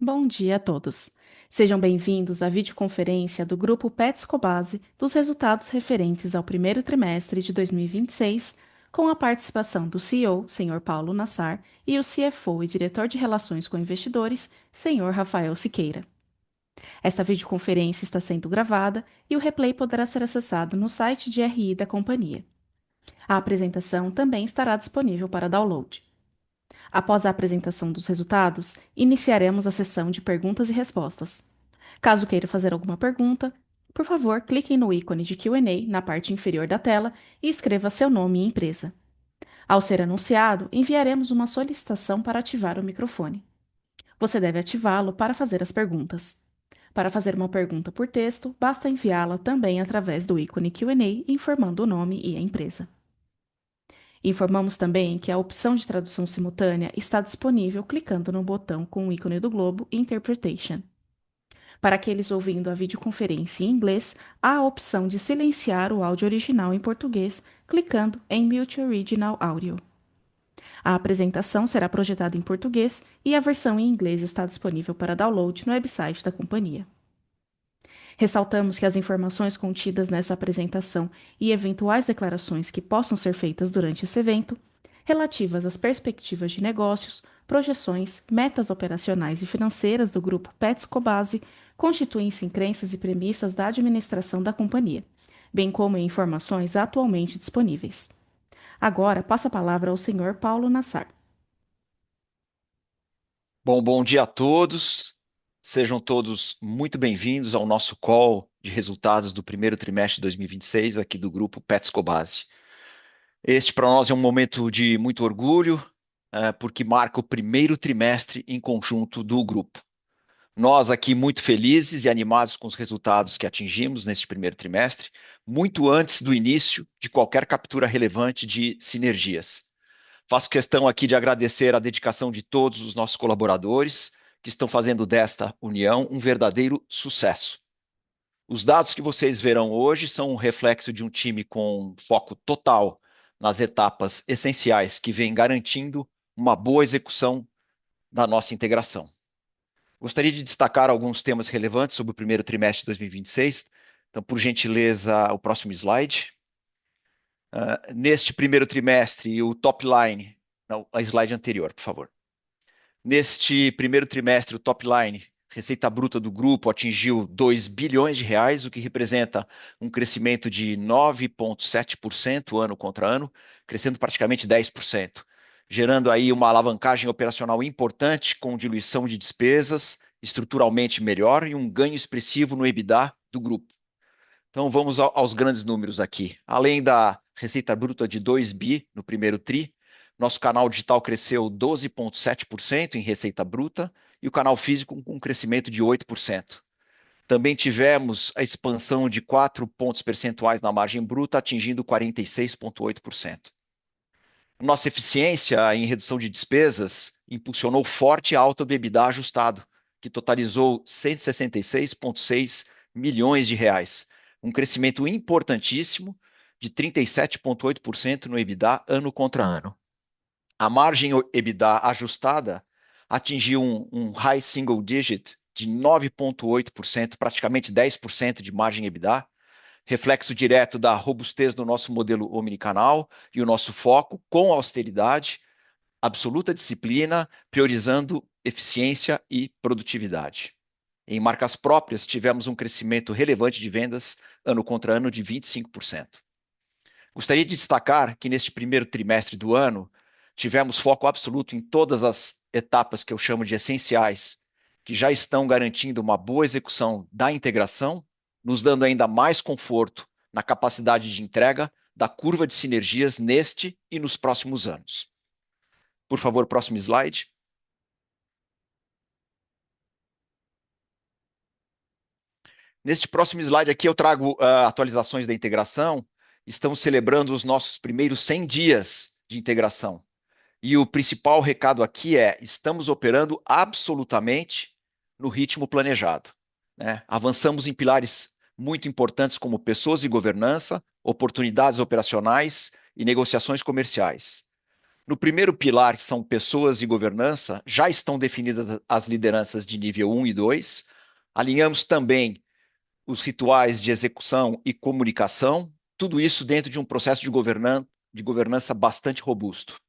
Bom dia a todos. Sejam bem-vindos à videoconferência do Grupo Petscobase dos resultados referentes ao primeiro trimestre de 2026, com a participação do CEO, Sr. Paulo Nassar, e o CFO e Diretor de Relações com Investidores, Sr. Rafael Siqueira. Esta videoconferência está sendo gravada e o replay poderá ser acessado no site de RI da companhia. A apresentação também estará disponível para download. Após a apresentação dos resultados, iniciaremos a sessão de perguntas e respostas. Caso queira fazer alguma pergunta, por favor, clique no ícone de Q&A na parte inferior da tela e escreva seu nome e empresa. Ao ser anunciado, enviaremos uma solicitação para ativar o microfone. Você deve ativá-lo para fazer as perguntas. Para fazer uma pergunta por texto, basta enviá-la também através do ícone Q&A, informando o nome e a empresa. Informamos também que a opção de tradução simultânea está disponível clicando no botão com o ícone do globo Interpretation. Para aqueles ouvindo a videoconferência em inglês, há a opção de silenciar o áudio original em português clicando em Mute Original Audio. A apresentação será projetada em português e a versão em inglês está disponível para download no website da companhia. Ressaltamos que as informações contidas nessa apresentação e eventuais declarações que possam ser feitas durante esse evento, relativas às perspectivas de negócios, projeções, metas operacionais e financeiras do grupo Petscobase, constituem-se em crenças e premissas da administração da companhia, bem como em informações atualmente disponíveis. Agora passo a palavra ao Sr. Paulo Nassar. Bom dia a todos. Sejam todos muito bem-vindos ao nosso call de resultados do primeiro trimestre de 2026 aqui do grupo Petscobase. Este para nós é um momento de muito orgulho, porque marca o primeiro trimestre em conjunto do grupo. Nós aqui muito felizes e animados com os resultados que atingimos neste primeiro trimestre, muito antes do início de qualquer captura relevante de sinergias. Faço questão aqui de agradecer a dedicação de todos os nossos colaboradores que estão fazendo desta união um verdadeiro sucesso. Os dados que vocês verão hoje são um reflexo de um time com foco total nas etapas essenciais que vem garantindo uma boa execução da nossa integração. Gostaria de destacar alguns temas relevantes sobre o primeiro trimestre de 2026. Então, por gentileza, o próximo slide. Neste primeiro trimestre, o top line, não, a slide anterior, por favor. Neste primeiro trimestre, o top line, receita bruta do grupo, atingiu 2 bilhões de reais, o que representa um crescimento de 9,7% ano contra ano, crescendo praticamente 10%, gerando aí uma alavancagem operacional importante com diluição de despesas, estruturalmente melhor e um ganho expressivo no EBITDA do grupo. Então vamos aos grandes números aqui. Além da receita bruta de 2 bi no primeiro tri, nosso canal digital cresceu 12,7% em receita bruta e o canal físico com um crescimento de 8%. Também tivemos a expansão de 4 pontos percentuais na margem bruta, atingindo 46,8%. Nossa eficiência em redução de despesas impulsionou forte a alta do EBITDA ajustado, que totalizou 166,6 milhões de reais, um crescimento importantíssimo de 37,8% no EBITDA ano contra ano. A margem EBITDA ajustada atingiu um high single digit de 9,8%, praticamente 10% de margem EBITDA, reflexo direto da robustez do nosso modelo omnicanal e o nosso foco com austeridade, absoluta disciplina, priorizando eficiência e produtividade. Em marcas próprias, tivemos um crescimento relevante de vendas ano contra ano de 25%. Gostaria de destacar que neste primeiro trimestre do ano, tivemos foco absoluto em todas as etapas que eu chamo de essenciais, que já estão garantindo uma boa execução da integração, nos dando ainda mais conforto na capacidade de entrega da curva de sinergias neste e nos próximos anos. Por favor, próximo slide. Neste próximo slide aqui eu trago atualizações da integração. Estamos celebrando os nossos primeiros 100 dias de integração. E o principal recado aqui é: estamos operando absolutamente no ritmo planejado, né? Avançamos em pilares muito importantes como pessoas e governança, oportunidades operacionais e negociações comerciais. No primeiro pilar, que são pessoas e governança, já estão definidas as lideranças de nível 1 e 2. Alinhamos também os rituais de execução e comunicação, tudo isso dentro de um processo de governança bastante robusto.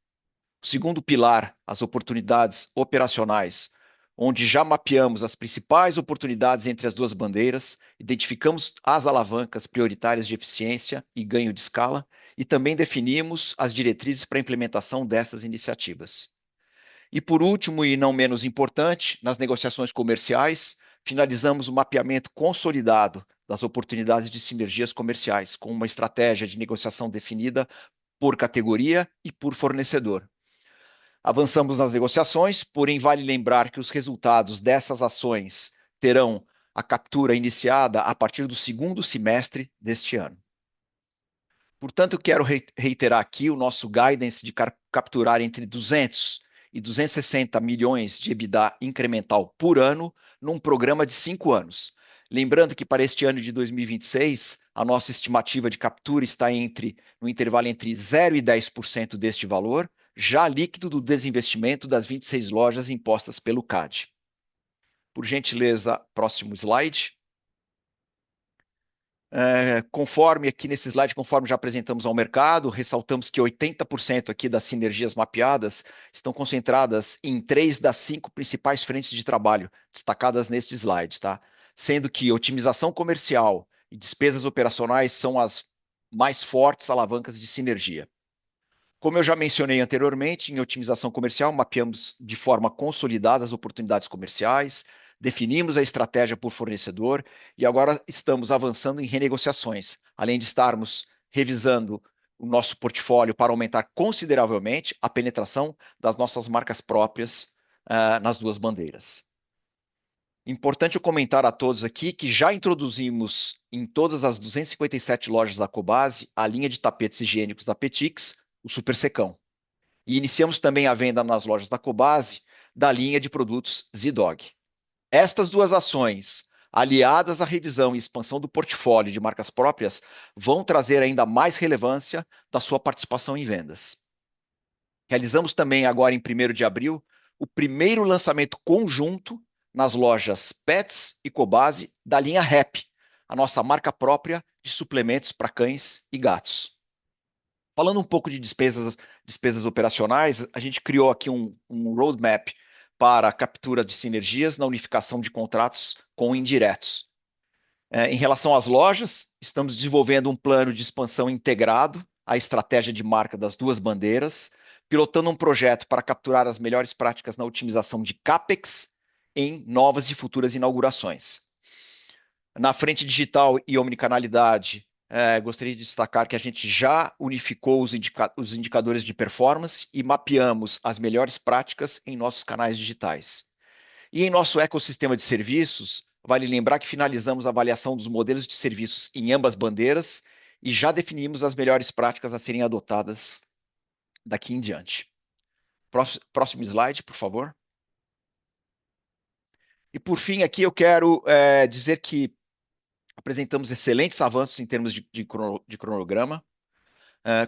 O segundo pilar, as oportunidades operacionais, onde já mapeamos as principais oportunidades entre as duas bandeiras, identificamos as alavancas prioritárias de eficiência e ganho de escala e também definimos as diretrizes para a implementação dessas iniciativas. E por último, e não menos importante, nas negociações comerciais, finalizamos o mapeamento consolidado das oportunidades de sinergias comerciais, com uma estratégia de negociação definida por categoria e por fornecedor. Avançamos nas negociações, porém vale lembrar que os resultados dessas ações terão a captura iniciada a partir do segundo semestre deste ano. Portanto, quero reiterar aqui o nosso guidance de capturar entre 200 e 260 milhões de EBITDA incremental por ano num programa de 5 anos. Lembrando que para este ano de 2026, a nossa estimativa de captura está no intervalo entre 0 e 10% deste valor, já líquido do desinvestimento das 26 lojas impostas pelo CAD. Por gentileza, próximo slide. Conforme aqui nesse slide, conforme já apresentamos ao mercado, ressaltamos que 80% aqui das sinergias mapeadas estão concentradas em 3 das 5 principais frentes de trabalho, destacadas neste slide, tá? Sendo que otimização comercial e despesas operacionais são as mais fortes alavancas de sinergia. Como eu já mencionei anteriormente, em otimização comercial, mapeamos de forma consolidada as oportunidades comerciais, definimos a estratégia por fornecedor e agora estamos avançando em renegociações, além de estarmos revisando o nosso portfólio para aumentar consideravelmente a penetração das nossas marcas próprias nas duas bandeiras. Importante eu comentar a todos aqui que já introduzimos em todas as 257 lojas da Cobasi a linha de tapetes higiênicos da Petix, o Super Secão. E iniciamos também a venda nas lojas da Cobasi da linha de produtos Z-Dog. Estas duas ações, aliadas à revisão e expansão do portfólio de marcas próprias, vão trazer ainda mais relevância da sua participação em vendas. Realizamos também agora em 1º de abril o primeiro lançamento conjunto nas lojas Pets e Cobasi da linha Rap, a nossa marca própria de suplementos para cães e gatos. Falando um pouco de despesas operacionais, a gente criou aqui um roadmap para a captura de sinergias na unificação de contratos com indiretos. Em relação às lojas, estamos desenvolvendo um plano de expansão integrado à estratégia de marca das duas bandeiras, pilotando um projeto para capturar as melhores práticas na otimização de CAPEX em novas e futuras inaugurações. Na frente digital e omnicanalidade, gostaria de destacar que a gente já unificou os indicadores de performance e mapeamos as melhores práticas em nossos canais digitais. E em nosso ecossistema de serviços, vale lembrar que finalizamos a avaliação dos modelos de serviços em ambas bandeiras e já definimos as melhores práticas a serem adotadas daqui em diante. Próximo slide, por favor. E por fim, aqui eu quero dizer que apresentamos excelentes avanços em termos de cronograma.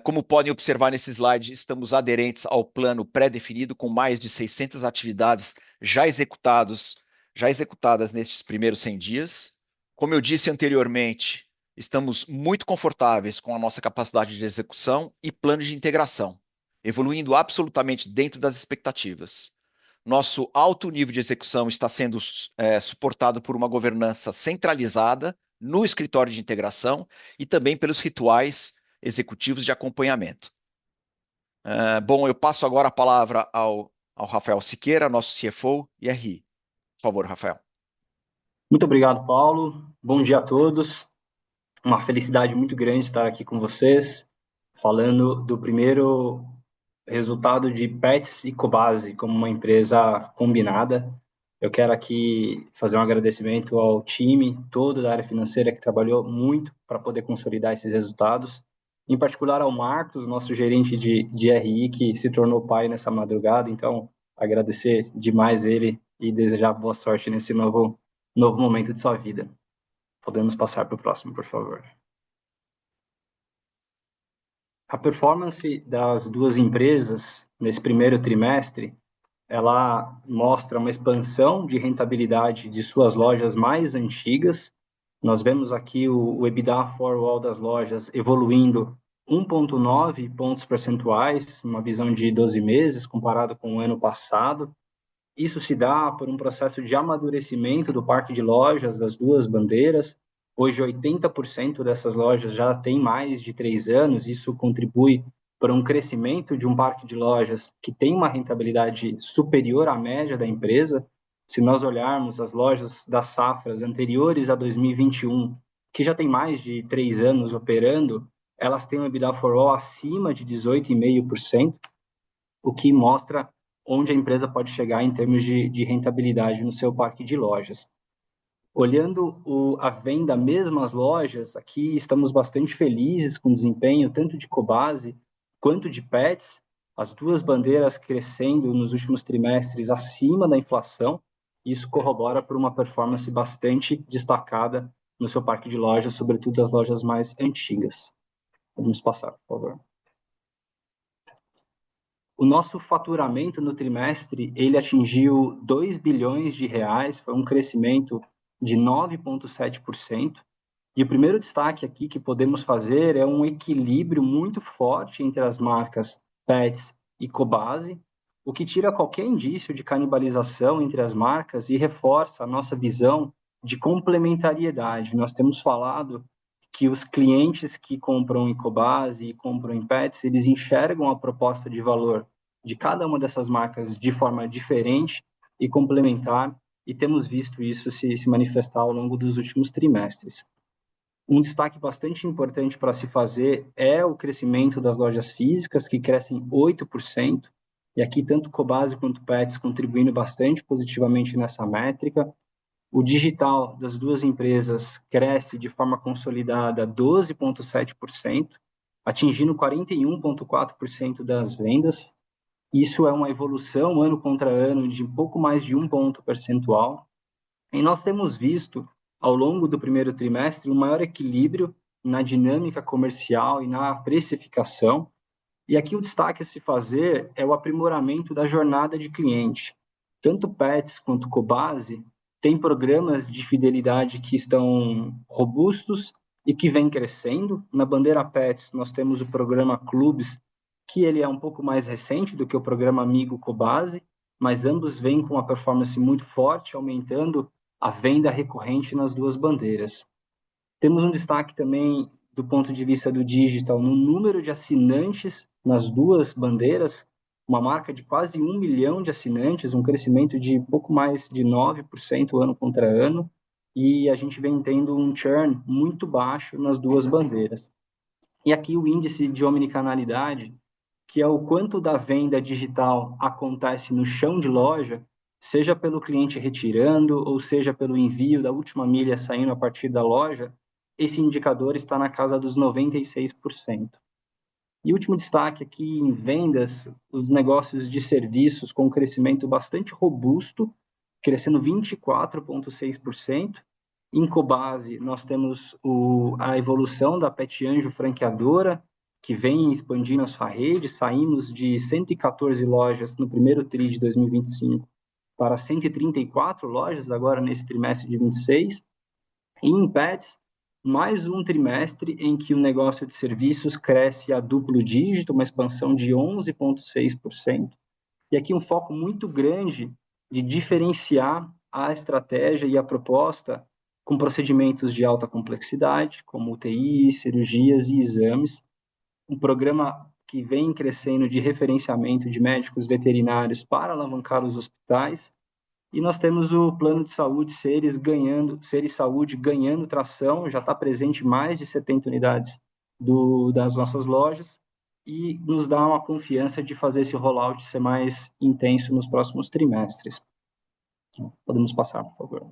Como podem observar nesse slide, estamos aderentes ao plano pré-definido com mais de 600 atividades já executadas nestes primeiros 100 dias. Como eu disse anteriormente, estamos muito confortáveis com a nossa capacidade de execução e plano de integração, evoluindo absolutamente dentro das expectativas. Nosso alto nível de execução está sendo suportado por uma governança centralizada no escritório de integração e também pelos rituais executivos de acompanhamento. Bom, eu passo agora a palavra ao Rafael Siqueira, nosso CFO e RI. Por favor, Rafael. Muito obrigado, Paulo. Bom dia a todos. Uma felicidade muito grande estar aqui com vocês, falando do primeiro resultado de Pets e Cobasi como uma empresa combinada. Eu quero aqui fazer um agradecimento ao time todo da área financeira que trabalhou muito para poder consolidar esses resultados, em particular ao Marcos, nosso gerente de RI, que se tornou pai nessa madrugada. Então, agradecer demais ele e desejar boa sorte nesse novo momento de sua vida. Podemos passar para o próximo, por favor. A performance das duas empresas nesse primeiro trimestre, ela mostra uma expansão de rentabilidade de suas lojas mais antigas. Nós vemos aqui o EBITDA for all das lojas evoluindo 1,9 pontos percentuais, numa visão de 12 meses, comparado com o ano passado. Isso se dá por um processo de amadurecimento do parque de lojas das duas bandeiras. Hoje, 80% dessas lojas já têm mais de 3 anos. Isso contribui para um crescimento de um parque de lojas que tem uma rentabilidade superior à média da empresa. Se nós olharmos as lojas das safras anteriores a 2021, que já tem mais de 3 anos operando, elas têm um EBITDA for all acima de 18,5%, o que mostra onde a empresa pode chegar em termos de rentabilidade no seu parque de lojas. Olhando a venda mesmas lojas, aqui estamos bastante felizes com o desempenho tanto de Cobasi quanto de Petz, as duas bandeiras crescendo nos últimos trimestres acima da inflação. Isso corrobora por uma performance bastante destacada no seu parque de lojas, sobretudo as lojas mais antigas. Vamos passar, por favor. O nosso faturamento no trimestre, ele atingiu 2 bilhões de reais, foi um crescimento de 9,7%. E o primeiro destaque aqui que podemos fazer é um equilíbrio muito forte entre as marcas Petz e Cobasi, o que tira qualquer indício de canibalização entre as marcas e reforça a nossa visão de complementariedade. Nós temos falado que os clientes que compram em Cobasi e compram em Petz, eles enxergam a proposta de valor de cada uma dessas marcas de forma diferente e complementar, e temos visto isso se manifestar ao longo dos últimos trimestres. Um destaque bastante importante para se fazer é o crescimento das lojas físicas, que crescem 8%, e aqui tanto Cobasi quanto Petz contribuindo bastante positivamente nessa métrica. O digital das duas empresas cresce de forma consolidada 12,7%, atingindo 41,4% das vendas. Isso é uma evolução ano contra ano de um pouco mais de 1 ponto percentual. E nós temos visto, ao longo do primeiro trimestre, um maior equilíbrio na dinâmica comercial e na precificação. E aqui o destaque a se fazer é o aprimoramento da jornada de cliente. Tanto Petz quanto Cobasi têm programas de fidelidade que estão robustos e que vêm crescendo. Na bandeira Petz, nós temos o programa Clubes, que ele é um pouco mais recente do que o programa Amigo Cobasi, mas ambos vêm com uma performance muito forte, aumentando a venda recorrente nas duas bandeiras. Temos um destaque também do ponto de vista do digital no número de assinantes nas duas bandeiras, uma marca de quase 1 milhão de assinantes, um crescimento de pouco mais de 9% ano contra ano, e a gente vem tendo um churn muito baixo nas duas bandeiras. E aqui o índice de omnicanalidade, que é o quanto da venda digital acontece no chão de loja, seja pelo cliente retirando ou seja pelo envio da última milha saindo a partir da loja, esse indicador está na casa dos 96%. E último destaque aqui em vendas, os negócios de serviços com um crescimento bastante robusto, crescendo 24,6%. Em Cobasi, nós temos a evolução da Pet Anjo franqueadora, que vem expandindo a sua rede. Saímos de 114 lojas no primeiro TRI de 2025 para 134 lojas agora nesse trimestre de 26. E em Pets, mais um trimestre em que o negócio de serviços cresce a duplo dígito, uma expansão de 11,6%. E aqui um foco muito grande de diferenciar a estratégia e a proposta com procedimentos de alta complexidade, como UTI, cirurgias e exames. Um programa que vem crescendo de referenciamento de médicos veterinários para alavancar os hospitais. E nós temos o plano de saúde Seres Saúde ganhando tração, já está presente em mais de 70 unidades das nossas lojas, e nos dá uma confiança de fazer esse rollout ser mais intenso nos próximos trimestres. Podemos passar, por favor.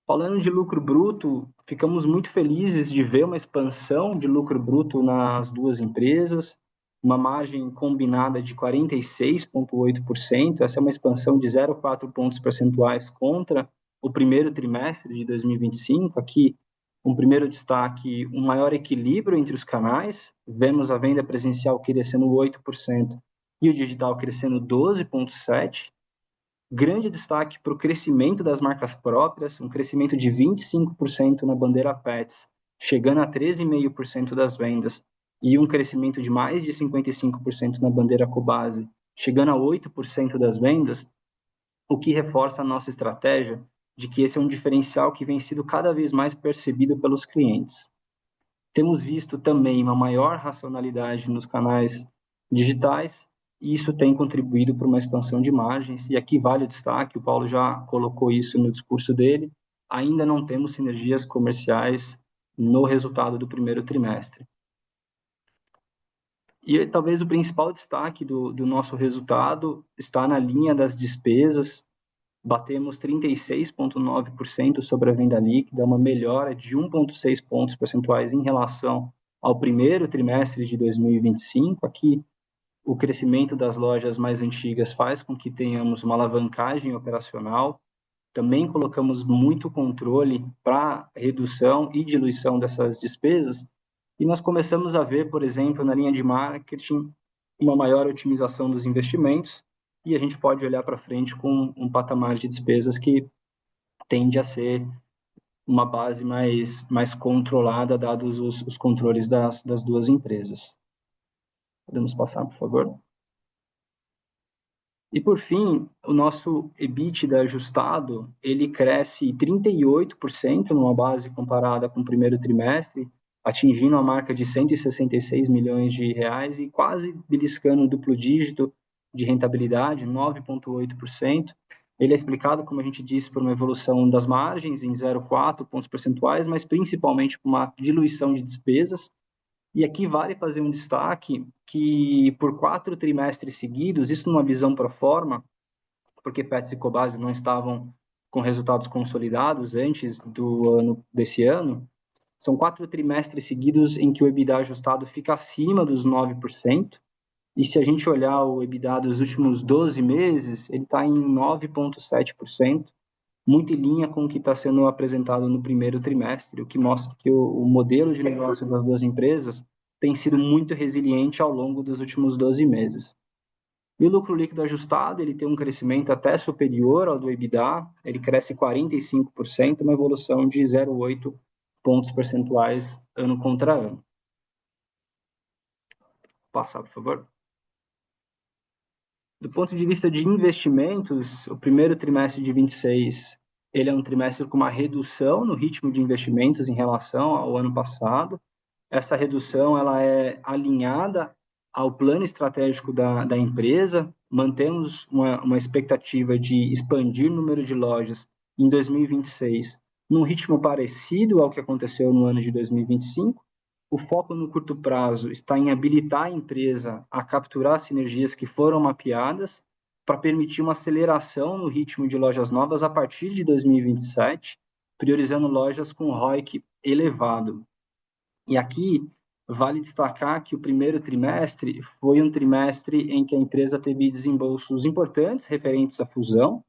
Falando de lucro bruto, ficamos muito felizes de ver uma expansão de lucro bruto nas duas empresas, uma margem combinada de 46,8%, essa é uma expansão de 0,4 pontos percentuais contra o primeiro trimestre de 2025, aqui Um primeiro destaque, um maior equilíbrio entre os canais. Vemos a venda presencial crescendo 8% e o digital crescendo 12,7%. Grande destaque para o crescimento das marcas próprias, um crescimento de 25% na bandeira Pets, chegando a 13,5% das vendas, e um crescimento de mais de 55% na bandeira Cobasi, chegando a 8% das vendas, o que reforça a nossa estratégia de que esse é um diferencial que vem sido cada vez mais percebido pelos clientes. Temos visto também uma maior racionalidade nos canais digitais, e isso tem contribuído para uma expansão de margens, e aqui vale o destaque, o Paulo já colocou isso no discurso dele, ainda não temos sinergias comerciais no resultado do primeiro trimestre. E talvez o principal destaque do nosso resultado está na linha das despesas. Batemos 36,9% sobre a venda líquida, uma melhora de 1,6 pontos percentuais em relação ao primeiro trimestre de 2025. Aqui, o crescimento das lojas mais antigas faz com que tenhamos uma alavancagem operacional. Também colocamos muito controle para redução e diluição dessas despesas. E nós começamos a ver, por exemplo, na linha de marketing, uma maior otimização dos investimentos, e a gente pode olhar para frente com um patamar de despesas que tende a ser uma base mais controlada, dados os controles das duas empresas. Podemos passar, por favor? E, por fim, o nosso EBITDA ajustado, ele cresce 38% numa base comparada com o primeiro trimestre, atingindo a marca de 166 milhões de reais e quase beliscando um duplo dígito de rentabilidade, 9,8%. Ele é explicado, como a gente disse, por uma evolução das margens em 0,4 pontos percentuais, mas principalmente por uma diluição de despesas. E aqui vale fazer um destaque que, por 4 trimestres seguidos, isso numa visão pro forma, porque Pets e Cobasi não estavam com resultados consolidados antes desse ano, são 4 trimestres seguidos em que o EBITDA ajustado fica acima dos 9%, e se a gente olhar o EBITDA dos últimos 12 meses, ele está em 9,7%, muito em linha com o que está sendo apresentado no primeiro trimestre, o que mostra que o modelo de negócio das duas empresas tem sido muito resiliente ao longo dos últimos 12 meses. E o lucro líquido ajustado, ele tem um crescimento até superior ao do EBITDA, ele cresce 45%, uma evolução de 0,8 pontos percentuais ano contra ano. Passar, por favor. Do ponto de vista de investimentos, o primeiro trimestre de 26, ele é um trimestre com uma redução no ritmo de investimentos em relação ao ano passado. Essa redução ela é alinhada ao plano estratégico da empresa. Mantemos uma expectativa de expandir o número de lojas em 2026 num ritmo parecido ao que aconteceu no ano de 2025. O foco no curto prazo está em habilitar a empresa a capturar sinergias que foram mapeadas para permitir uma aceleração no ritmo de lojas novas a partir de 2027, priorizando lojas com ROIC elevado. E aqui vale destacar que o primeiro trimestre foi um trimestre em que a empresa teve desembolsos importantes referentes à fusão.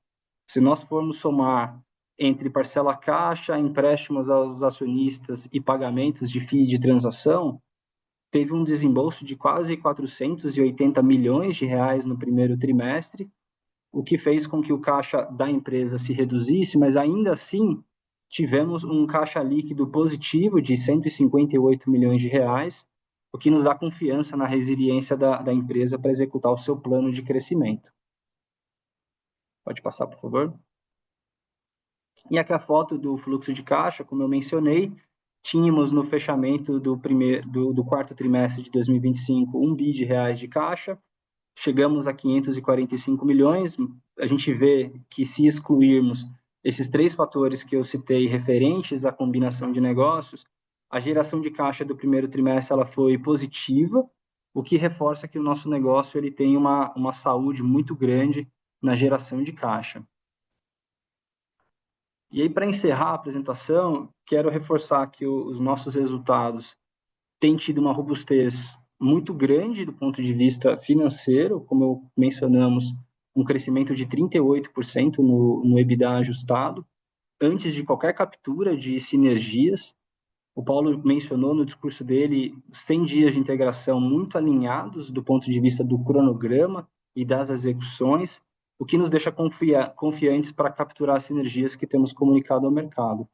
Se nós formos somar entre parcela caixa, empréstimos aos acionistas e pagamentos de FIIs de transação, teve um desembolso de quase 480 milhões de reais no primeiro trimestre, o que fez com que o caixa da empresa se reduzisse, mas ainda assim tivemos um caixa líquido positivo de 158 milhões de reais, o que nos dá confiança na resiliência da empresa para executar o seu plano de crescimento. Pode passar, por favor. E aqui a foto do fluxo de caixa, como eu mencionei, tínhamos no fechamento do quarto trimestre de 2025 1 bi de reais de caixa, chegamos a 545 milhões. A gente vê que, se excluirmos esses 3 fatores que eu citei referentes à combinação de negócios, a geração de caixa do primeiro trimestre ela foi positiva, o que reforça que o nosso negócio ele tem uma saúde muito grande na geração de caixa. E aí, para encerrar a apresentação, quero reforçar que os nossos resultados têm tido uma robustez muito grande do ponto de vista financeiro, como mencionamos, um crescimento de 38% no EBITDA ajustado, antes de qualquer captura de sinergias. O Paulo mencionou no discurso dele 100 dias de integração muito alinhados do ponto de vista do cronograma e das execuções, o que nos deixa confiantes para capturar as sinergias que temos comunicado ao mercado.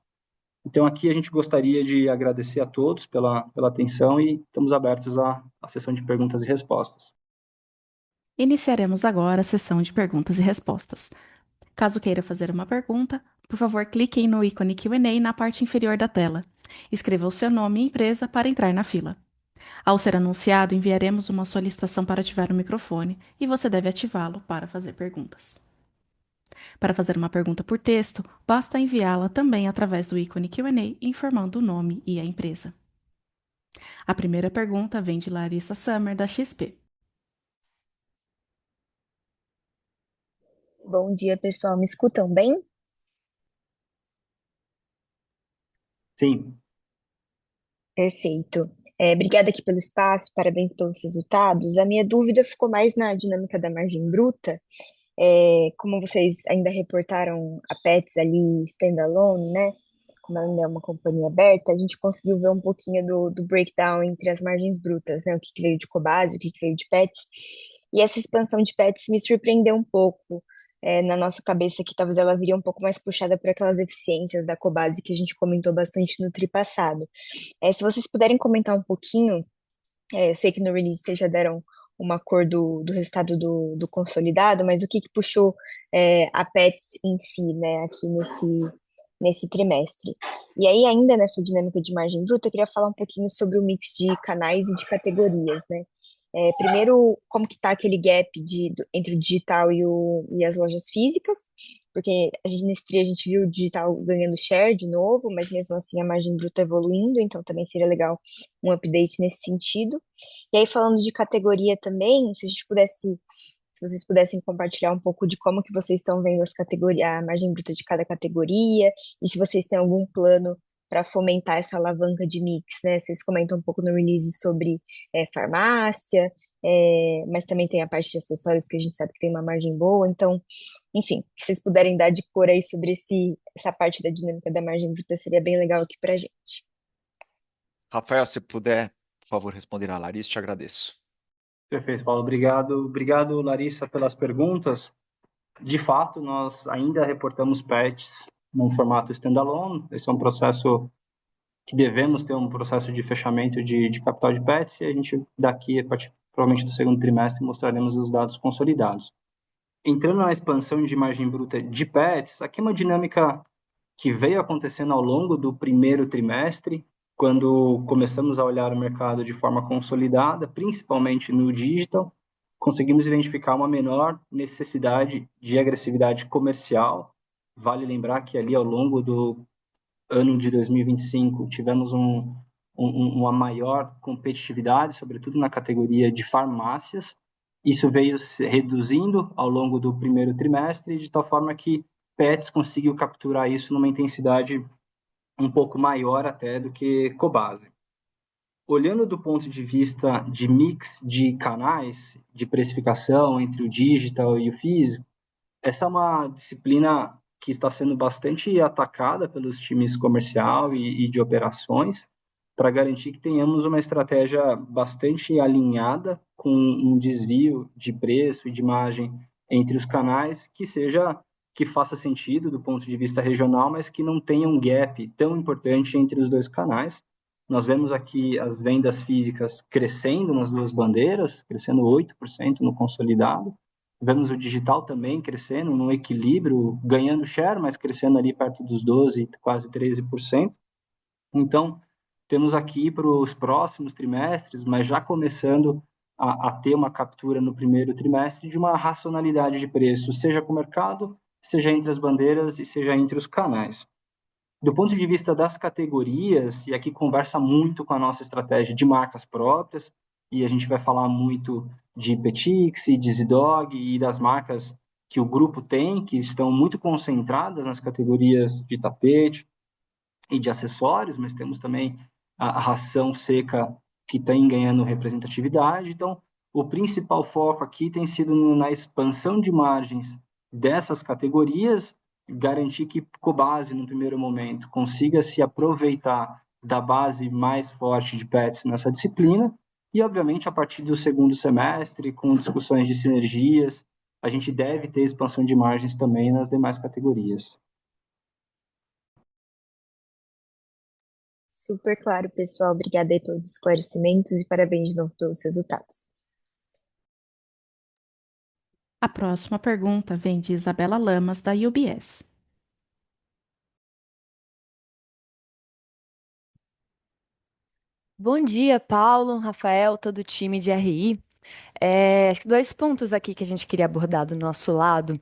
Então, aqui a gente gostaria de agradecer a todos pela atenção e estamos abertos à sessão de perguntas e respostas. Iniciaremos agora a sessão de perguntas e respostas. Caso queira fazer uma pergunta, por favor, clique no ícone Q&A na parte inferior da tela. Escreva o seu nome e empresa para entrar na fila. Ao ser anunciado, enviaremos uma solicitação para ativar o microfone e você deve ativá-lo para fazer perguntas. Para fazer uma pergunta por texto, basta enviá-la também através do ícone Q&A, informando o nome e a empresa. A primeira pergunta vem de Larissa Summer, da XP. Bom dia, pessoal. Me escutam bem? Sim. Perfeito. Obrigada aqui pelo espaço, parabéns pelos resultados. A minha dúvida ficou mais na dinâmica da margem bruta. Como vocês ainda reportaram a Pets ali standalone, né? Como ela ainda é uma companhia aberta, a gente conseguiu ver um pouquinho do breakdown entre as margens brutas, né? O que veio de Cobasi, o que veio de Pets. E essa expansão de Pets me surpreendeu um pouco. Na nossa cabeça que talvez ela viria um pouco mais puxada por aquelas eficiências da Cobasi que a gente comentou bastante no tri passado. Se vocês puderem comentar um pouquinho, eu sei que no release vocês já deram uma cor do resultado do consolidado, mas o que puxou a Pets em si, né, aqui nesse trimestre. E aí, ainda nessa dinâmica de margem bruta, eu queria falar um pouquinho sobre o mix de canais e de categorias, né? Primeiro, como que tá aquele gap entre o digital e as lojas físicas, porque nesse tri a gente viu o digital ganhando share de novo, mas mesmo assim a margem bruta evoluindo, então também seria legal um update nesse sentido. E aí, falando de categoria também, se vocês pudessem compartilhar um pouco de como que vocês estão vendo as categorias, a margem bruta de cada categoria, e se vocês têm algum plano para fomentar essa alavanca de mix, né? Vocês comentam um pouco no release sobre farmácia, mas também tem a parte de acessórios que a gente sabe que tem uma margem boa, então, enfim, se vocês puderem dar de cor aí sobre essa parte da dinâmica da margem bruta, seria bem legal aqui pra gente. Rafael, se puder, por favor, responder a Larissa, te agradeço. Perfeito, Paulo. Obrigado. Obrigado, Larissa, pelas perguntas. De fato, nós ainda reportamos patches no formato standalone. Esse é um processo que devemos ter um processo de fechamento de capital de patches e a gente daqui, a partir, provavelmente do segundo trimestre, mostraremos os dados consolidados. Entrando na expansão de margem bruta de patches, aqui é uma dinâmica que veio acontecendo ao longo do primeiro trimestre, quando começamos a olhar o mercado de forma consolidada, principalmente no digital, conseguimos identificar uma menor necessidade de agressividade comercial. Vale lembrar que ali ao longo do ano de 2025 tivemos uma maior competitividade, sobretudo na categoria de farmácias. Isso veio se reduzindo ao longo do primeiro trimestre, de tal forma que Pets conseguiu capturar isso numa intensidade um pouco maior até do que Cobasi. Olhando do ponto de vista de mix de canais, de precificação entre o digital e o físico, essa é uma disciplina que está sendo bastante atacada pelos times comercial e de operações para garantir que tenhamos uma estratégia bastante alinhada com um desvio de preço e de margem entre os canais que faça sentido do ponto de vista regional, mas que não tenha um gap tão importante entre os dois canais. Nós vemos aqui as vendas físicas crescendo nas duas bandeiras, crescendo 8% no consolidado. Vemos o digital também crescendo, num equilíbrio, ganhando share, mas crescendo ali perto dos 12%, quase 13%. Então, temos aqui para os próximos trimestres, mas já começando a ter uma captura no primeiro trimestre de uma racionalidade de preço, seja com o mercado, seja entre as bandeiras e seja entre os canais. Do ponto de vista das categorias, e aqui conversa muito com a nossa estratégia de marcas próprias, e a gente vai falar muito de Petix, de Zidog e das marcas que o grupo tem, que estão muito concentradas nas categorias de tapete e de acessórios, mas temos também a ração seca que tem ganhando representatividade. Então, o principal foco aqui tem sido na expansão de margens dessas categorias, garantir que Cobasi, no primeiro momento, consiga se aproveitar da base mais forte de pets nessa disciplina, e, obviamente, a partir do segundo semestre, com discussões de sinergias, a gente deve ter expansão de margens também nas demais categorias. Super claro, pessoal. Obrigada aí pelos esclarecimentos e parabéns de novo pelos resultados. A próxima pergunta vem de Isabela Lamas, da UBS. Bom dia, Paulo, Rafael, todo o time de RI. Acho que dois pontos aqui que a gente queria abordar do nosso lado.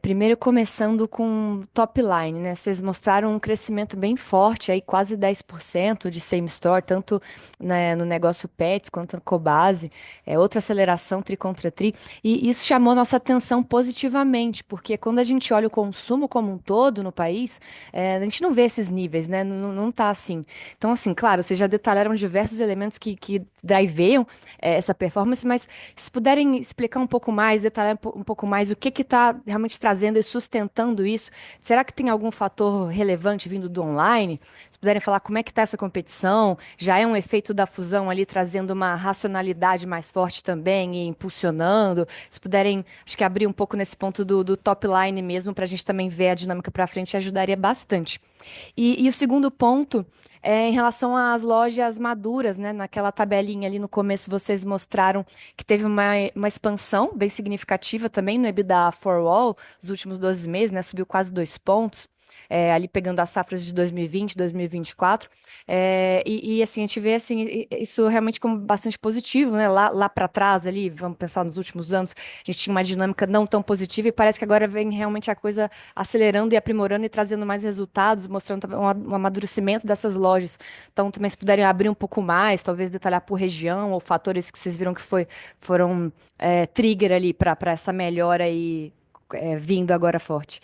Primeiro, começando com top line, né? Vocês mostraram um crescimento bem forte, aí quase 10% de same store, tanto né, no negócio Pets quanto no Cobase. Outra aceleração tri contra tri. E isso chamou nossa atenção positivamente, porque quando a gente olha o consumo como um todo no país, a gente não vê esses níveis, né? Não tá assim. Então, assim, claro, vocês já detalharam diversos elementos que driveiam essa performance, mas se puderem explicar um pouco mais, detalhar um pouco mais o que está realmente trazendo e sustentando isso, será que tem algum fator relevante vindo do online? Se puderem falar como é que está essa competição, já é um efeito da fusão ali trazendo uma racionalidade mais forte também e impulsionando? Se puderem, acho que abrir um pouco nesse ponto do top line mesmo, para a gente também ver a dinâmica para frente, ajudaria bastante. E o segundo ponto é em relação às lojas maduras, né? Naquela tabelinha ali no começo vocês mostraram que teve uma expansão bem significativa também no EBITDA for All nos últimos 12 meses, né? Subiu quase 2 pontos. Ali pegando as safras de 2020, 2024. Assim, a gente vê assim, isso realmente como bastante positivo, né? Lá para trás, ali, vamos pensar nos últimos anos, a gente tinha uma dinâmica não tão positiva e parece que agora vem realmente a coisa acelerando e aprimorando e trazendo mais resultados, mostrando um amadurecimento dessas lojas. Então, também se puderem abrir um pouco mais, talvez detalhar por região ou fatores que vocês viram que foram trigger ali para essa melhora aí vindo agora forte.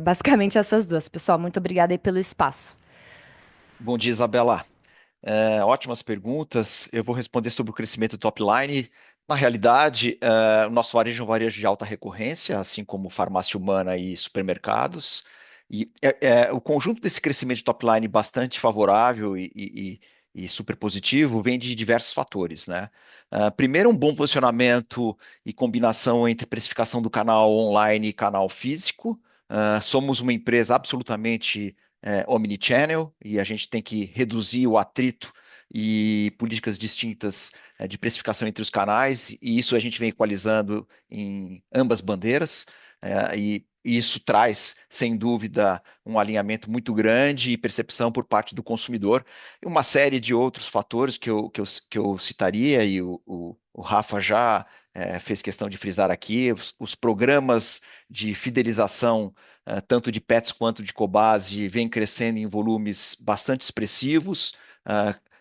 Basicamente essas duas. Pessoal, muito obrigada aí pelo espaço. Bom dia, Isabela. Ótimas perguntas. Eu vou responder sobre o crescimento do top line. Na realidade, o nosso varejo é um varejo de alta recorrência, assim como farmácia humana e supermercados. E o conjunto desse crescimento de top line bastante favorável e super positivo vem de diversos fatores, né? Primeiro, um bom posicionamento e combinação entre precificação do canal online e canal físico. Somos uma empresa absolutamente omnichannel e a gente tem que reduzir o atrito e políticas distintas de precificação entre os canais, e isso a gente vem equalizando em ambas bandeiras, e isso traz, sem dúvida, um alinhamento muito grande e percepção por parte do consumidor, e uma série de outros fatores que eu citaria, e o Rafa já fez questão de frisar aqui, os programas de fidelização tanto de Pets quanto de Cobase, vem crescendo em volumes bastante expressivos,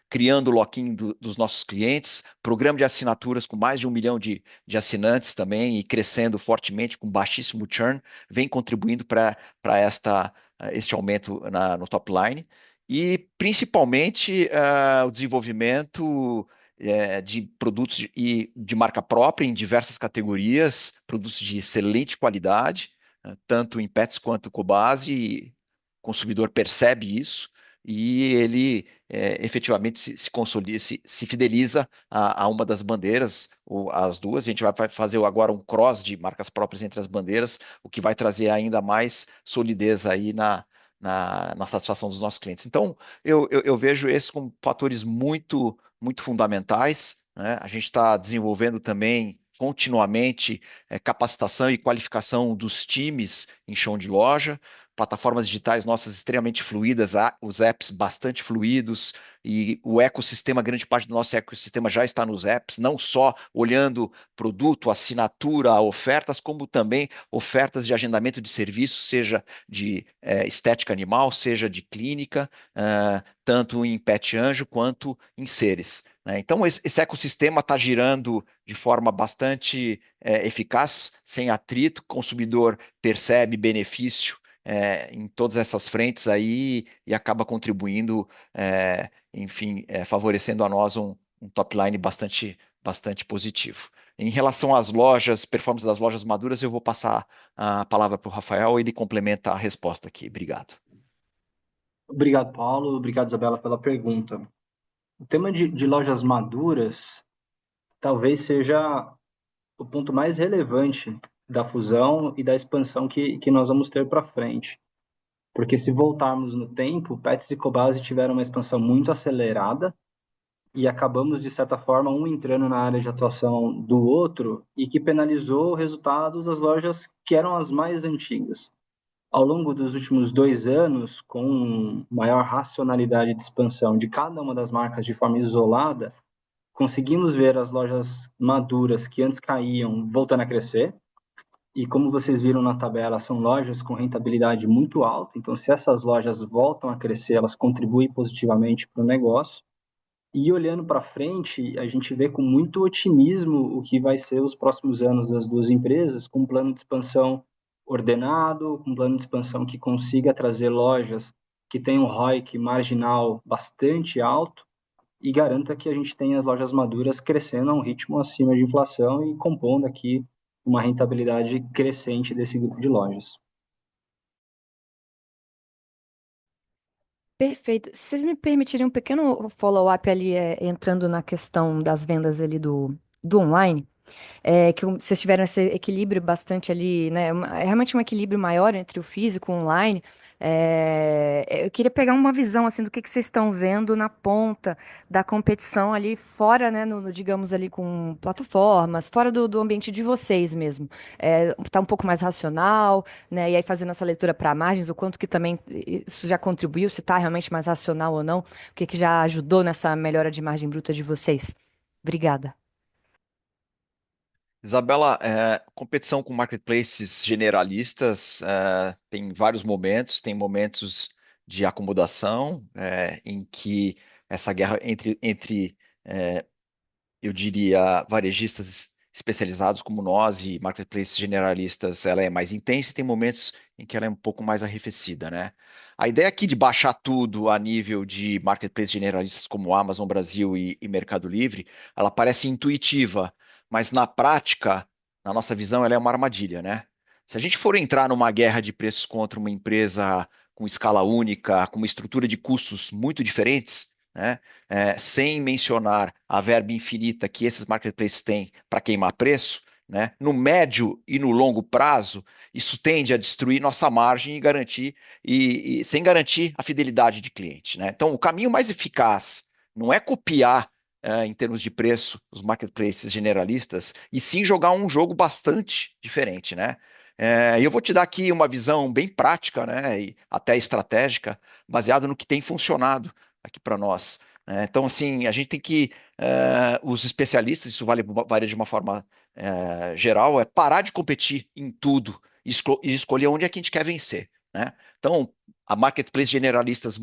criando o lock-in dos nossos clientes, programa de assinaturas com mais de 1 milhão de assinantes também e crescendo fortemente com baixíssimo churn, vem contribuindo para este aumento no top line. E principalmente o desenvolvimento de produtos de marca própria em diversas categorias, produtos de excelente qualidade, tanto em Pets quanto Cobase, e o consumidor percebe isso e ele efetivamente se consolida, se fideliza a uma das bandeiras, ou as duas. A gente vai fazer agora um cross de marcas próprias entre as bandeiras, o que vai trazer ainda mais solidez aí na satisfação dos nossos clientes. Então, eu vejo esses como fatores muito, muito fundamentais, né? A gente está desenvolvendo também continuamente capacitação e qualificação dos times em chão de loja, plataformas digitais nossas extremamente fluídas, os apps bastante fluidos, e o ecossistema, grande parte do nosso ecossistema já está nos apps, não só olhando produto, assinatura, ofertas, como também ofertas de agendamento de serviços, seja de estética animal, seja de clínica, tanto em Pet Anjo quanto em seres, né? Então, esse ecossistema está girando de forma bastante eficaz, sem atrito, o consumidor percebe benefício em todas essas frentes aí e acaba contribuindo, enfim, favorecendo a nós um top line bastante, bastante positivo. Em relação às lojas, performance das lojas maduras, eu vou passar a palavra para o Rafael, ele complementa a resposta aqui. Obrigado. Obrigado, Paulo. Obrigado, Isabela, pela pergunta. O tema de lojas maduras talvez seja o ponto mais relevante da fusão e da expansão que nós vamos ter para frente. Porque se voltarmos no tempo, Pets e Cobasi tiveram uma expansão muito acelerada e acabamos, de certa forma, um entrando na área de atuação do outro e que penalizou resultados das lojas que eram as mais antigas. Ao longo dos últimos 2 anos, com maior racionalidade de expansão de cada uma das marcas de forma isolada, conseguimos ver as lojas maduras que antes caíam voltando a crescer. E como vocês viram na tabela, são lojas com rentabilidade muito alta. Então, se essas lojas voltam a crescer, elas contribuem positivamente para o negócio. E olhando para frente, a gente vê com muito otimismo o que vai ser os próximos anos das duas empresas, com um plano de expansão ordenado, com um plano de expansão que consiga trazer lojas que tenham um ROIC marginal bastante alto e garanta que a gente tenha as lojas maduras crescendo a um ritmo acima de inflação e compondo aqui uma rentabilidade crescente desse grupo de lojas. Perfeito. Se vocês me permitirem um pequeno follow-up ali, entrando na questão das vendas ali do online. Que vocês tiveram esse equilíbrio bastante ali, né? É realmente um equilíbrio maior entre o físico e o online. Eu queria pegar uma visão assim do que vocês estão vendo na ponta da competição ali fora, né? Digamos ali com plataformas, fora do ambiente de vocês mesmo. Tá um pouco mais racional, né? E aí fazendo essa leitura para margens, o quanto que também isso já contribuiu, se está realmente mais racional ou não, o que já ajudou nessa melhora de margem bruta de vocês. Obrigada. Isabela, competição com marketplaces generalistas tem vários momentos, tem momentos de acomodação, em que essa guerra entre eu diria, varejistas especializados como nós e marketplaces generalistas, ela é mais intensa e tem momentos em que ela é um pouco mais arrefecida, né? A ideia aqui de baixar tudo a nível de marketplaces generalistas como Amazon Brasil e Mercado Livre, ela parece intuitiva, mas na prática, na nossa visão, ela é uma armadilha, né? Se a gente for entrar numa guerra de preços contra uma empresa com escala única, com uma estrutura de custos muito diferentes, né? Sem mencionar a verba infinita que esses marketplaces têm para queimar preço, né? No médio e no longo prazo, isso tende a destruir nossa margem e garantir e sem garantir a fidelidade de cliente, né? Então, o caminho mais eficaz não é copiar em termos de preço os marketplaces generalistas e sim jogar um jogo bastante diferente, né? E eu vou te dar aqui uma visão bem prática, né, e até estratégica, baseada no que tem funcionado aqui para nós. Então, assim, a gente tem que, os especialistas, isso vale de uma forma geral, é parar de competir em tudo e escolher onde é que a gente quer vencer, né? Então, a marketplace generalistas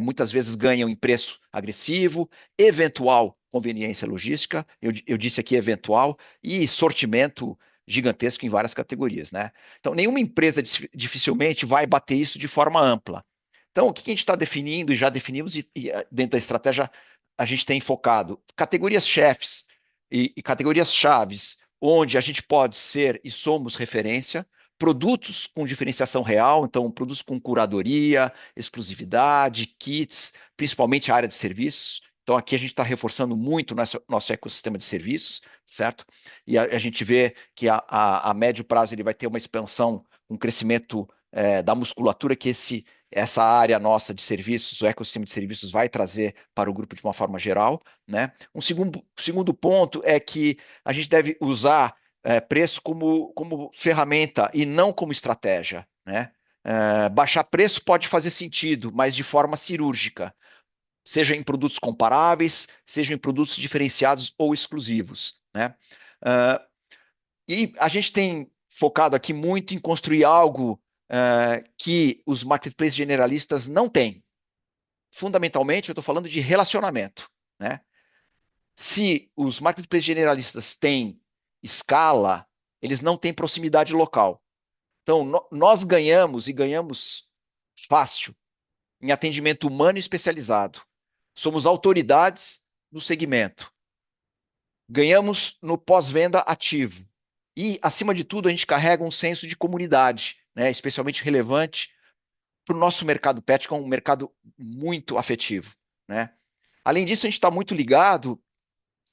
muitas vezes ganham em preço agressivo, eventual conveniência logística, eu disse aqui eventual, e sortimento gigantesco em várias categorias, né? Então, nenhuma empresa dificilmente vai bater isso de forma ampla. Então, o que a gente está definindo e já definimos, dentro da estratégia a gente tem focado categorias chefes e categorias chaves, onde a gente pode ser e somos referência, produtos com diferenciação real, então produtos com curadoria, exclusividade, kits, principalmente a área de serviços. Então, aqui a gente está reforçando muito nosso ecossistema de serviços, certo? E a gente vê que a médio prazo ele vai ter uma expansão, um crescimento da musculatura que essa área nossa de serviços, o ecossistema de serviços vai trazer para o grupo de uma forma geral, né? Um segundo ponto é que a gente deve usar preço como ferramenta e não como estratégia, né? Baixar preço pode fazer sentido, mas de forma cirúrgica, seja em produtos comparáveis, seja em produtos diferenciados ou exclusivos, né? Uh, e a gente tem focado aqui muito em construir algo que os marketplaces generalistas não têm. Fundamentalmente, eu estou falando de relacionamento, né? Se os marketplaces generalistas têm escala, eles não têm proximidade local. Então, nós ganhamos e ganhamos fácil em atendimento humano e especializado. Somos autoridades no segmento. Ganhamos no pós-venda ativo. E, acima de tudo, a gente carrega um senso de comunidade, né, especialmente relevante para o nosso mercado pet, que é um mercado muito afetivo, né? Além disso, a gente está muito ligado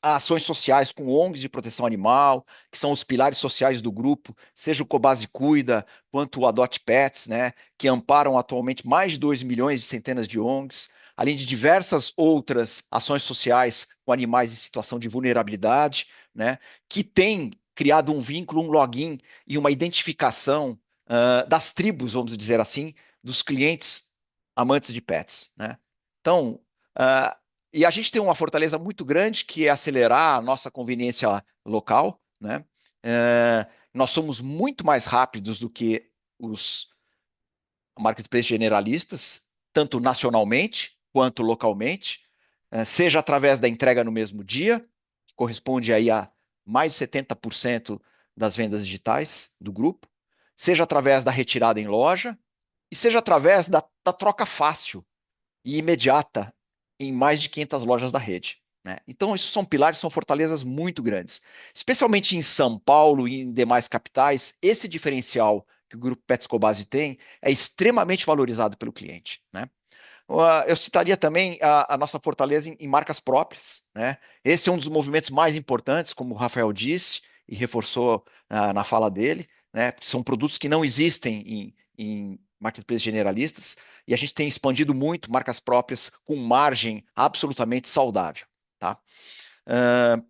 a ações sociais com ONGs de proteção animal, que são os pilares sociais do grupo, seja o Cobase Cuida, quanto o Adote Pets, né, que amparam atualmente mais de 2 milhões de centenas de ONGs, além de diversas outras ações sociais com animais em situação de vulnerabilidade, né, que têm criado um vínculo, um login e uma identificação das tribos, vamos dizer assim, dos clientes amantes de pets, né? Então, uh, e a gente tem uma fortaleza muito grande que é acelerar a nossa conveniência local, né? Nós somos muito mais rápidos do que os marketplaces generalistas, tanto nacionalmente quanto localmente, seja através da entrega no mesmo dia, que corresponde aí a mais de 70% das vendas digitais do grupo, seja através da retirada em loja, e seja através da troca fácil e imediata em mais de 500 lojas da rede, né? Então, isso são pilares, são fortalezas muito grandes. Especialmente em São Paulo e em demais capitais, esse diferencial que o Grupo Pets Cobasi tem é extremamente valorizado pelo cliente, né? Eu citaria também a nossa fortaleza em marcas próprias, né? Esse é um dos movimentos mais importantes, como o Rafael disse e reforçou na fala dele, né? São produtos que não existem em marketplaces generalistas e a gente tem expandido muito marcas próprias com margem absolutamente saudável, tá? Uh,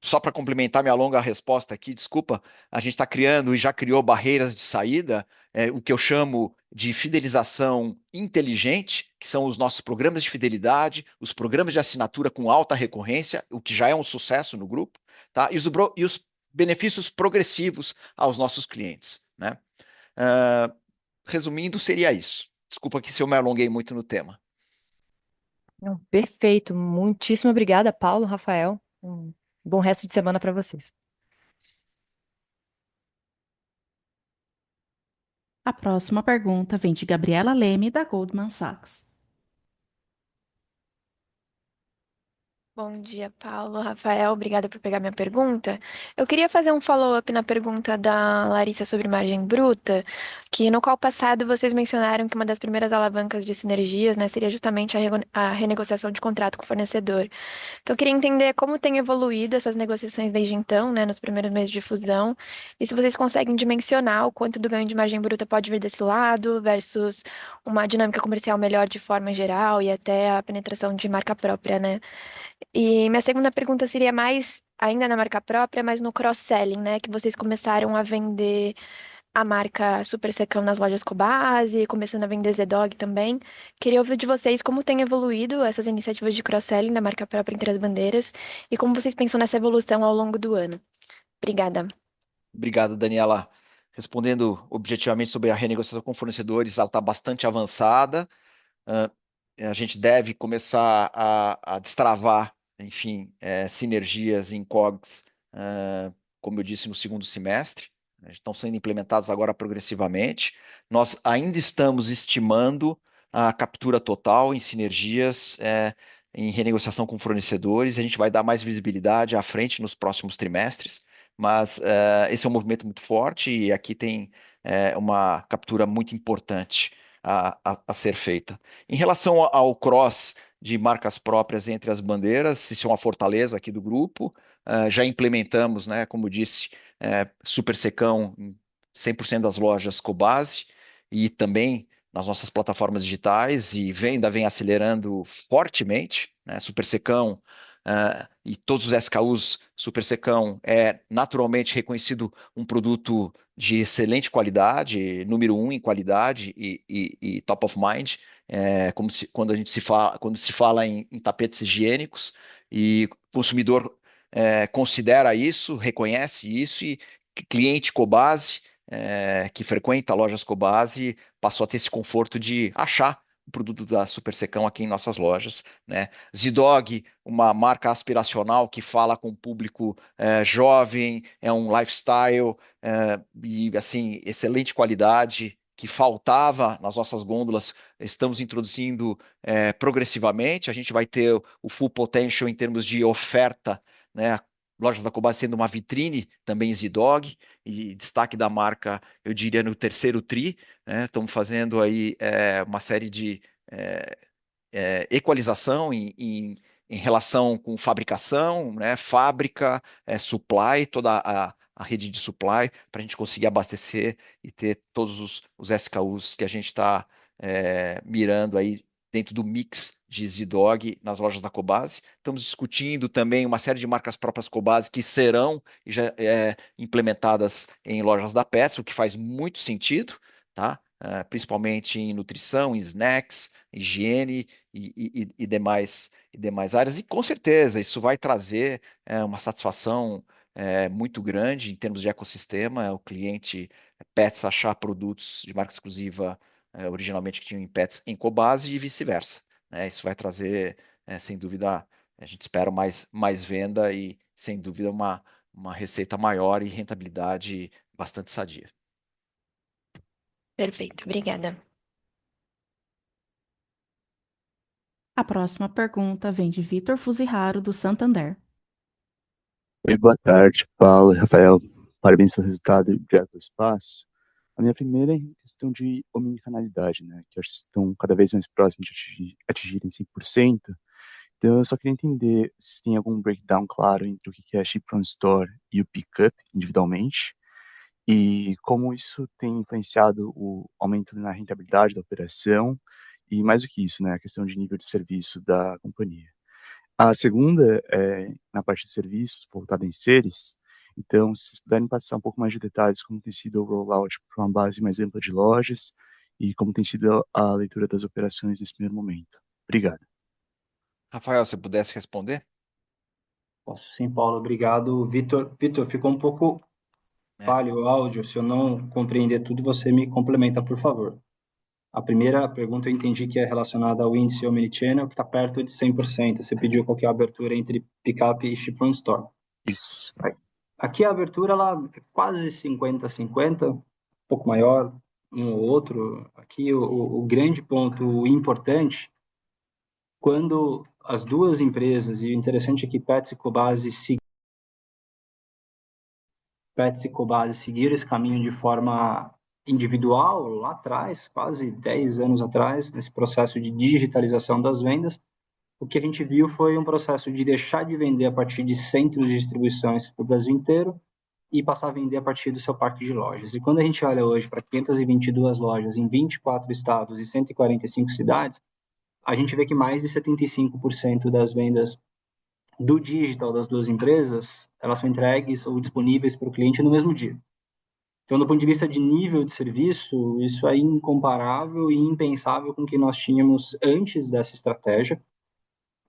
Só para complementar minha longa resposta aqui, desculpa, a gente está criando e já criou barreiras de saída, o que eu chamo de fidelização inteligente, que são os nossos programas de fidelidade, os programas de assinatura com alta recorrência, o que já é um sucesso no grupo, tá? E os benefícios progressivos aos nossos clientes, né? Resumindo, seria isso. Desculpa aqui se eu me alonguei muito no tema. Não, perfeito. Muitíssimo obrigada, Paulo, Rafael. Um bom resto de semana para vocês. A próxima pergunta vem de Gabriela Leme, da Goldman Sachs. Bom dia, Paulo, Rafael, obrigada por pegar minha pergunta. Eu queria fazer um follow-up na pergunta da Larissa sobre margem bruta, que no qual passado vocês mencionaram que uma das primeiras alavancas de sinergias, né, seria justamente a renegociação de contrato com o fornecedor. Então, eu queria entender como tem evoluído essas negociações desde então, né, nos primeiros meses de fusão, e se vocês conseguem dimensionar o quanto do ganho de margem bruta pode vir desse lado versus uma dinâmica comercial melhor de forma geral e até a penetração de marca própria, né? E minha segunda pergunta seria mais ainda na marca própria, mas no cross-selling, né? Que vocês começaram a vender a marca Super Secão nas lojas Cobasi, começando a vender Zedog também. Queria ouvir de vocês como tem evoluído essas iniciativas de cross-selling da marca própria entre as bandeiras e como vocês pensam nessa evolução ao longo do ano. Obrigada. Obrigado, Daniela. Respondendo objetivamente sobre a renegociação com fornecedores, ela está bastante avançada. Uh, a gente deve começar a destravar, enfim, sinergias em COGS, como eu disse, no segundo semestre. Estão sendo implementados agora progressivamente. Nós ainda estamos estimando a captura total em sinergias, em renegociação com fornecedores. A gente vai dar mais visibilidade à frente nos próximos trimestres, mas esse é um movimento muito forte e aqui tem uma captura muito importante a ser feita. Em relação ao cross de marcas próprias entre as bandeiras, isso é uma fortaleza aqui do grupo. Já implementamos, né, como disse, Super Secão em 100% das lojas Cobasi e também nas nossas plataformas digitais e venda vem acelerando fortemente, né? Super Secão e todos os SKUs Super Secão é naturalmente reconhecido um produto de excelente qualidade, número um em qualidade e top of mind, quando quando se fala em tapetes higiênicos e o consumidor considera isso, reconhece isso e cliente Cobasi que frequenta lojas Cobasi passou a ter esse conforto de achar o produto da Super Secão aqui em nossas lojas, né? Zidog, uma marca aspiracional que fala com o público jovem, é um lifestyle e assim excelente qualidade que faltava nas nossas gôndolas, estamos introduzindo progressivamente. A gente vai ter o full potential em termos de oferta, né? Lojas da Cobasi sendo uma vitrine, também Zidog, e destaque da marca, eu diria, no terceiro tri, né? Estamos fazendo aí uma série de é, equalização em relação com fabricação, né? Fábrica, supply, toda a rede de supply, para a gente conseguir abastecer e ter todos os SKUs que a gente está mirando aí dentro do mix de Zidog nas lojas da Cobasi. Estamos discutindo também uma série de marcas próprias Cobasi que serão já implementadas em lojas da Pets, o que faz muito sentido, tá? Principalmente em nutrição, em snacks, higiene e demais áreas. E com certeza isso vai trazer uma satisfação muito grande em termos de ecossistema. O cliente Pets achar produtos de marca exclusiva originalmente que tinham em Pets em Cobasi e vice-versa, né? Isso vai trazer, sem dúvida, a gente espera mais venda e, sem dúvida, uma receita maior e rentabilidade bastante sadia. Perfeito, obrigada. A próxima pergunta vem de Vitor Fuziharo, do Santander. Oi, boa tarde, Paulo e Rafael. Parabéns pelo resultado direto do espaço. A minha primeira é em questão de omnicanalidade, né? Que eu acho que estão cada vez mais próximos de atingirem 100%. Então, eu só queria entender se tem algum breakdown claro entre o que é Ship from Store e o Pickup individualmente, e como isso tem influenciado o aumento na rentabilidade da operação, e mais do que isso, né? A questão de nível de serviço da companhia. A segunda é na parte de serviços, voltada em seres. Então, se vocês puderem passar um pouco mais de detalhes, como tem sido o rollout para uma base mais ampla de lojas e como tem sido a leitura das operações nesse primeiro momento. Obrigado. Rafael, se pudesse responder? Posso sim, Paulo, obrigado. Vitor, ficou um pouco É. falho o áudio. Se eu não compreender tudo, você me complementa, por favor. A primeira pergunta eu entendi que é relacionada ao índice Omnichannel, que está perto de 100%. Você pediu qual que é a abertura entre pick-up e ship from store. Isso. Aqui a abertura ela é quase 50-50, um pouco maior um ou outro. Aqui o grande ponto importante, quando as duas empresas, e o interessante é que Pets e Cobasi seguiram esse caminho de forma individual lá atrás, quase 10 anos atrás, nesse processo de digitalização das vendas. O que a gente viu foi um processo de deixar de vender a partir de centros de distribuições para o Brasil inteiro e passar a vender a partir do seu parque de lojas. E quando a gente olha hoje para 522 lojas em 24 estados e 145 cidades, a gente vê que mais de 75% das vendas do digital das duas empresas, elas são entregues ou disponíveis para o cliente no mesmo dia. Então, do ponto de vista de nível de serviço, isso é incomparável e impensável com o que nós tínhamos antes dessa estratégia.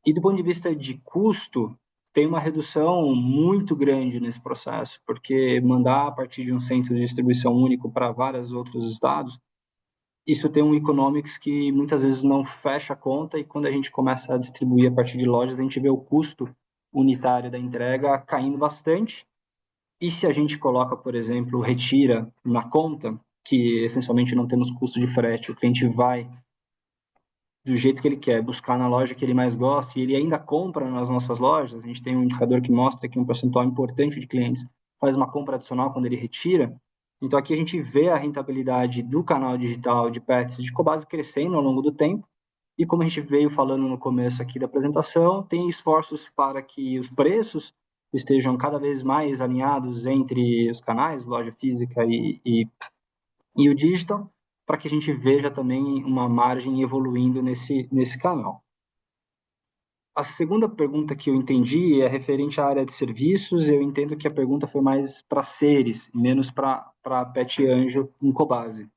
E do ponto de vista de custo, tem uma redução muito grande nesse processo, porque mandar a partir de um centro de distribuição único para vários outros estados, isso tem um economics que muitas vezes não fecha a conta, e quando a gente começa a distribuir a partir de lojas, a gente vê o custo unitário da entrega caindo bastante. E se a gente coloca, por exemplo, retira na conta, que essencialmente não temos custo de frete, o cliente vai do jeito que ele quer, buscar na loja que ele mais gosta, e ele ainda compra nas nossas lojas. A gente tem um indicador que mostra que um percentual importante de clientes faz uma compra adicional quando ele retira. Então aqui a gente vê a rentabilidade do canal digital de Pets e de Cobasi crescendo ao longo do tempo, e como a gente veio falando no começo aqui da apresentação, tem esforços para que os preços estejam cada vez mais alinhados entre os canais, loja física e o digital, para que a gente veja também uma margem evoluindo nesse canal. A segunda pergunta que eu entendi é referente à área de serviços. Eu entendo que a pergunta foi mais para seres, menos para Pet Anjo em Cobasi.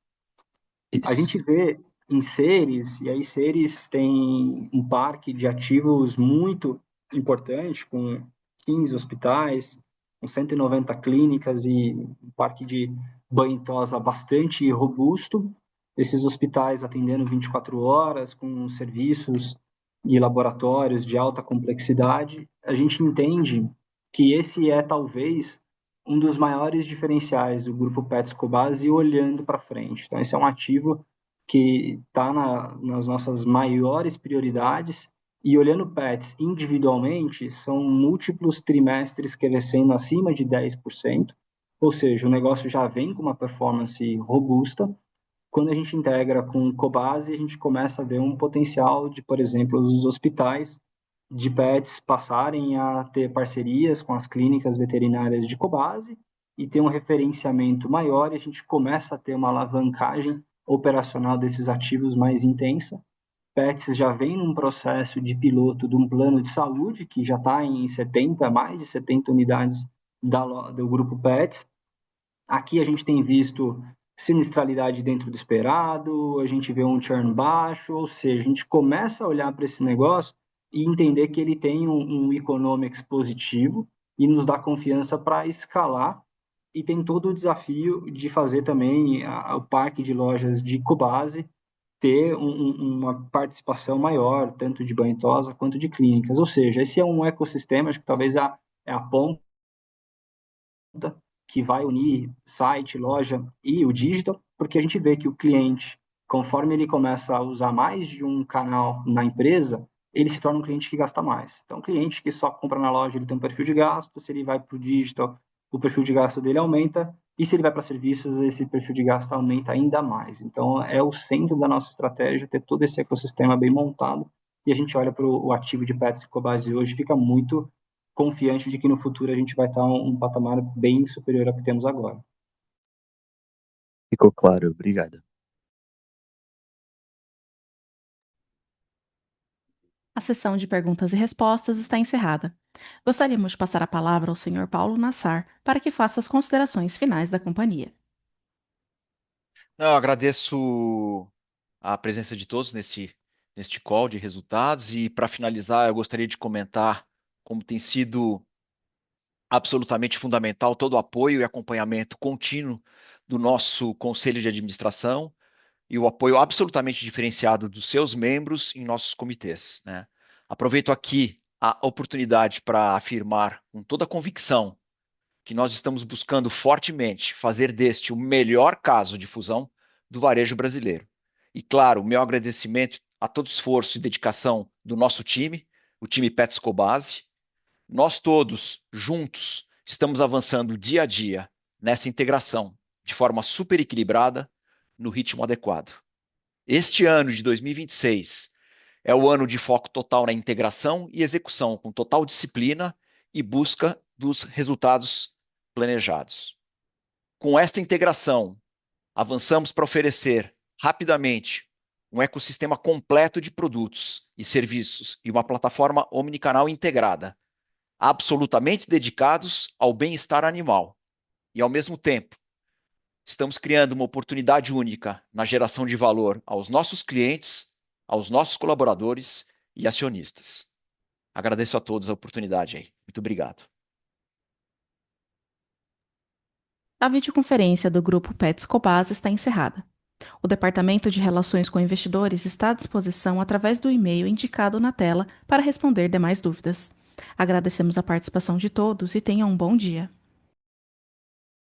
A Isso. gente vê em seres, e aí seres tem um parque de ativos muito importante, com 15 hospitais, com 190 clínicas e um parque de banho e tosa bastante robusto. Esses hospitais atendendo 24 horas, com serviços e laboratórios de alta complexidade. A gente entende que esse é talvez um dos maiores diferenciais do grupo Pets Cobasi olhando para frente. Então, esse é um ativo que está nas nossas maiores prioridades E olhando Pets individualmente, são múltiplos trimestres crescendo acima de 10%, ou seja, o negócio já vem com uma performance robusta. Quando a gente integra com Cobase, a gente começa a ver um potencial de, por exemplo, os hospitais de pets passarem a ter parcerias com as clínicas veterinárias de Cobase e ter um referenciamento maior, e a gente começa a ter uma alavancagem operacional desses ativos mais intensa. Pets já vem num processo de piloto de um plano de saúde que já está em 70, mais de 70 unidades do grupo Pets. Aqui a gente tem visto sinistralidade dentro do esperado, a gente vê um churn baixo, ou seja, a gente começa a olhar para esse negócio e entender que ele tem um economics positivo e nos dá confiança para escalar, e tem todo o desafio de fazer também o parque de lojas de Cobase ter uma participação maior, tanto de banho e tosa quanto de clínicas. Ou seja, esse é um ecossistema, acho que talvez é a ponta que vai unir site, loja e o digital, porque a gente vê que o cliente, conforme ele começa a usar mais de um canal na empresa, ele se torna um cliente que gasta mais. Então, um cliente que só compra na loja, ele tem um perfil de gasto, se ele vai para o digital, o perfil de gasto dele aumenta, e se ele vai para serviços, esse perfil de gasto aumenta ainda mais. Então, é o centro da nossa estratégia ter todo esse ecossistema bem montado, e a gente olha para o ativo de Pets e Cobase hoje, fica muito confiante de que no futuro a gente vai estar um patamar bem superior ao que temos agora. Ficou claro, obrigado. A sessão de perguntas e respostas está encerrada. Gostaríamos de passar a palavra ao Sr. Paulo Nassar para que faça as considerações finais da companhia. Não, eu agradeço a presença de todos neste call de resultados e, para finalizar, eu gostaria de comentar como tem sido absolutamente fundamental todo o apoio e acompanhamento contínuo do nosso conselho de administração e o apoio absolutamente diferenciado dos seus membros em nossos comitês, né? Aproveito aqui a oportunidade para afirmar com toda a convicção que nós estamos buscando fortemente fazer deste o melhor caso de fusão do varejo brasileiro. E, claro, o meu agradecimento a todo o esforço e dedicação do nosso time, o time Pets Cobase. Nós todos, juntos, estamos avançando dia a dia nessa integração, de forma super equilibrada, no ritmo adequado. Este ano de 2026 é o ano de foco total na integração e execução, com total disciplina e busca dos resultados planejados. Com esta integração, avançamos para oferecer rapidamente um ecossistema completo de produtos e serviços e uma plataforma omnicanal integrada, absolutamente dedicados ao bem-estar animal. E, ao mesmo tempo, estamos criando uma oportunidade única na geração de valor aos nossos clientes, aos nossos colaboradores e acionistas. Agradeço a todos a oportunidade aí. Muito obrigado. A videoconferência do grupo Pets Cobase está encerrada. O Departamento de Relações com Investidores está à disposição através do e-mail indicado na tela para responder demais dúvidas. Agradecemos a participação de todos e tenham um bom dia.